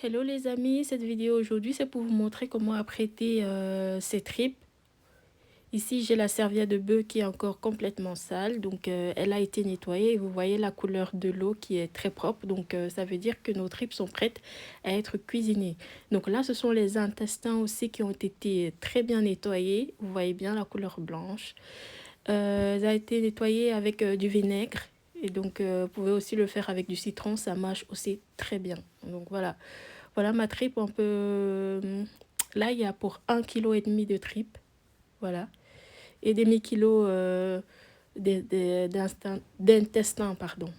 Hello les amis, cette vidéo aujourd'hui c'est pour vous montrer comment apprêter ces tripes. Ici j'ai la serviette de bœuf qui est encore complètement sale, donc elle a été nettoyée et vous voyez la couleur de l'eau qui est très propre, donc ça veut dire que nos tripes sont prêtes à être cuisinées. Donc là ce sont les intestins aussi qui ont été très bien nettoyés, vous voyez bien la couleur blanche. Ça a été nettoyé avec du vinaigre et donc vous pouvez aussi le faire avec du citron, ça marche aussi très bien. Donc voilà. Voilà ma tripe, on peut... Là, il y a pour 1,5 kg de tripe, voilà. Et demi-kilo d'intestin, pardon.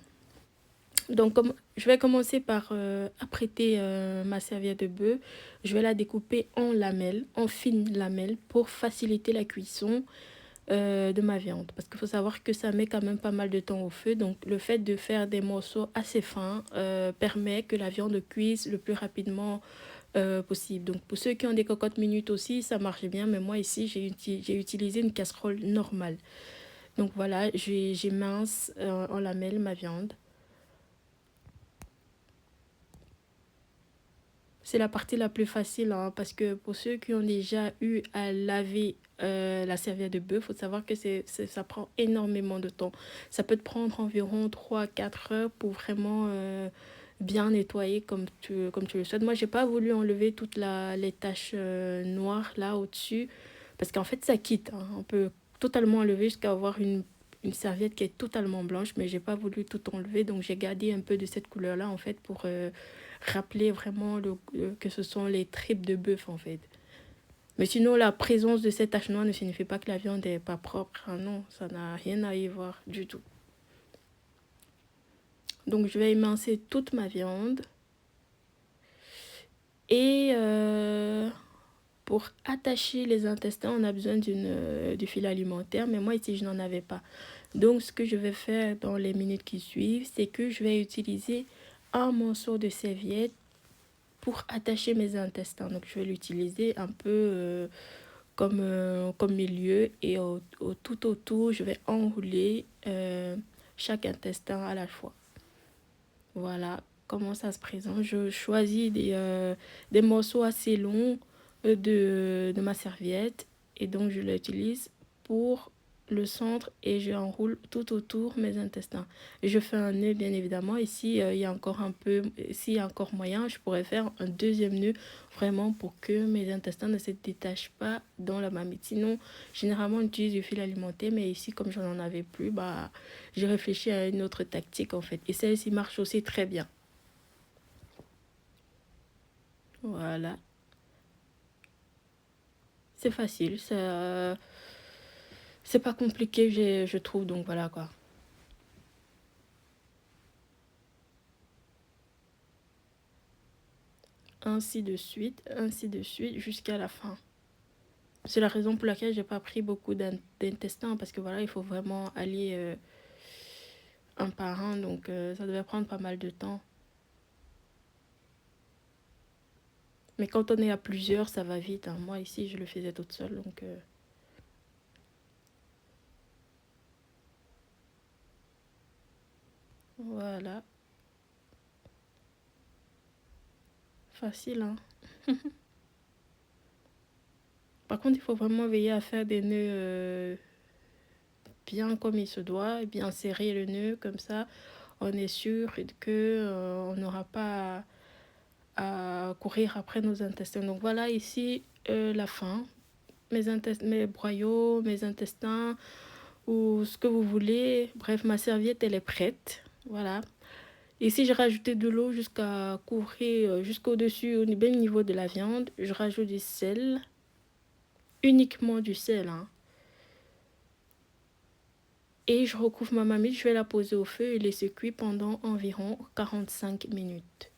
Donc, je vais commencer par apprêter ma serviette de bœuf. Je vais la découper en lamelles, en fines lamelles, pour faciliter la cuisson de ma viande. Parce qu'il faut savoir que ça met quand même pas mal de temps au feu. Donc, le fait de faire des morceaux assez fins permet que la viande cuise le plus rapidement possible. Donc pour ceux qui ont des cocottes minutes aussi, ça marche bien, mais moi ici j'ai utilisé une casserole normale. Donc voilà, j'ai mince en lamelles ma viande. C'est la partie la plus facile hein, parce que pour ceux qui ont déjà eu à laver la serviette de bœuf, il faut savoir que ça prend énormément de temps. Ça peut te prendre environ 3 à 4 heures pour vraiment bien nettoyer comme tu le souhaites. Moi, j'ai pas voulu enlever toutes les taches noires là au-dessus parce qu'en fait, ça quitte. Hein. On peut totalement enlever jusqu'à avoir une serviette qui est totalement blanche, mais j'ai pas voulu tout enlever, donc j'ai gardé un peu de cette couleur là en fait pour rappeler vraiment que ce sont les tripes de bœuf en fait. Mais sinon, la présence de cette tache noire ne signifie pas que la viande n'est pas propre. Ah non, ça n'a rien à y voir du tout. Donc, je vais émincer toute ma viande. Et pour attacher les intestins, on a besoin du fil alimentaire. Mais moi, ici, je n'en avais pas. Donc, ce que je vais faire dans les minutes qui suivent, c'est que je vais utiliser un morceau de serviette pour attacher mes intestins. Donc, je vais l'utiliser un peu comme milieu et tout autour, je vais enrouler chaque intestin à la fois. Voilà comment ça se présente. Je choisis des morceaux assez longs de ma serviette et donc je l'utilise pour le centre et je enroule tout autour mes intestins. Et je fais un nœud bien évidemment. Ici, il y a encore un peu, s'il y a encore moyen, je pourrais faire un deuxième nœud vraiment pour que mes intestins ne se détachent pas dans la marmite. Sinon, généralement, on utilise du fil alimentaire, mais ici, comme je n'en avais plus, bah, j'ai réfléchi à une autre tactique en fait. Et celle-ci marche aussi très bien. Voilà. C'est facile, c'est pas compliqué, je trouve, donc voilà quoi. Ainsi de suite, jusqu'à la fin. C'est la raison pour laquelle j'ai pas pris beaucoup d'intestins, parce que voilà, il faut vraiment aller un par un, donc ça devait prendre pas mal de temps. Mais quand on est à plusieurs, ça va vite. Hein. Moi ici, je le faisais toute seule, donc voilà. Facile, hein. Par contre, il faut vraiment veiller à faire des nœuds bien comme il se doit, bien serrer le nœud, comme ça, on est sûr que on n'aura pas à courir après nos intestins. Donc voilà ici la fin. Mes broyaux, mes intestins ou ce que vous voulez. Bref, ma serviette, elle est prête. Voilà. Ici, j'ai rajouté de l'eau jusqu'à couvrir jusqu'au-dessus, au bel niveau de la viande. Je rajoute du sel. Uniquement du sel. Hein. Et je recouvre ma marmite. Je vais la poser au feu et laisser cuire pendant environ 45 minutes.